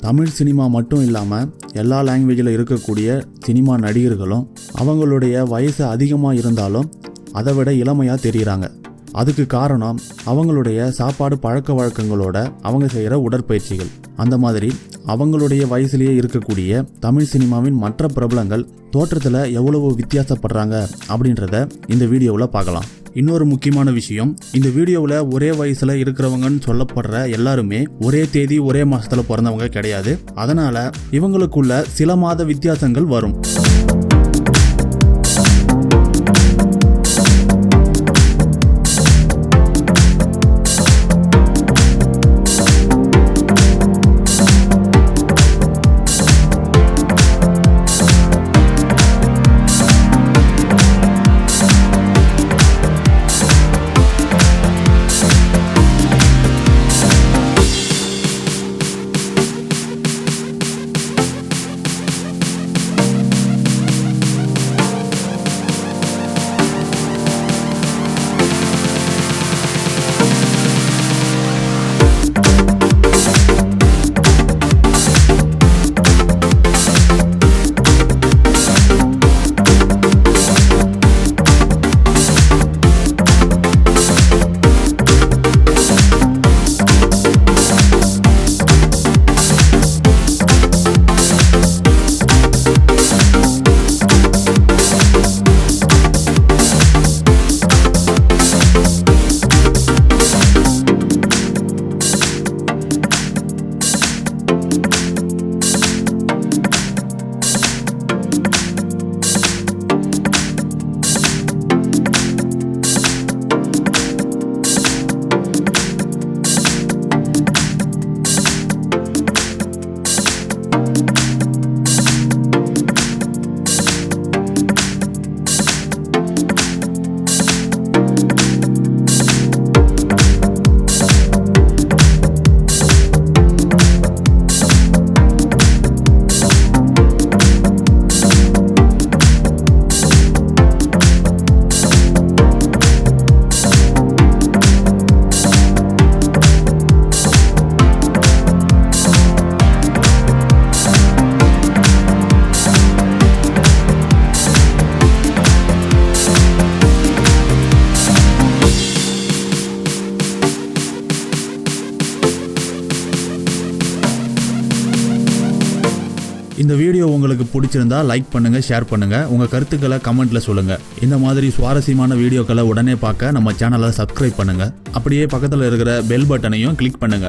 Tamil cinema மட்டும் இல்லாமல் எல்லா லாங்குவேஜில் இருக்கக்கூடிய சினிமா நடிகர்களும் அவங்களுடைய வயசு அதிகமாக இருந்தாலும் அதை விட இளமையாக தெரிகிறாங்க. அதுக்கு காரணம் அவங்களுடைய சாப்பாடு பழக்க வழக்கங்களோட அவங்க செய்கிற உடற்பயிற்சிகள். அந்த மாதிரி அவங்களுடைய வயசுலேயே இருக்கக்கூடிய தமிழ் சினிமாவின் மற்ற பிரபலங்கள் தோற்றத்தில் எவ்வளவு வித்தியாசப்படுறாங்க அப்படின்றத இந்த வீடியோவில் பார்க்கலாம். இன்னொரு முக்கியமான விஷயம், இந்த வீடியோவில் ஒரே வயசில் இருக்கிறவங்கன்னு சொல்லப்படுற எல்லாருமே ஒரே தேதி ஒரே மாதத்தில் பிறந்தவங்க கிடையாது. அதனால் இவங்களுக்குள்ள சில மாத வித்தியாசங்கள் வரும். இந்த வீடியோ உங்களுக்கு பிடிச்சிருந்தா லைக் பண்ணுங்க, ஷேர் பண்ணுங்க, உங்க கருத்துக்களை கமெண்ட்ல சொல்லுங்க. இந்த மாதிரி சுவாரஸ்யமான வீடியோக்களை உடனே பார்க்க நம்ம சேனலை சப்ஸ்கிரைப் பண்ணுங்க. அப்படியே பக்கத்தில் இருக்கிற பெல் பட்டனையும் கிளிக் பண்ணுங்க.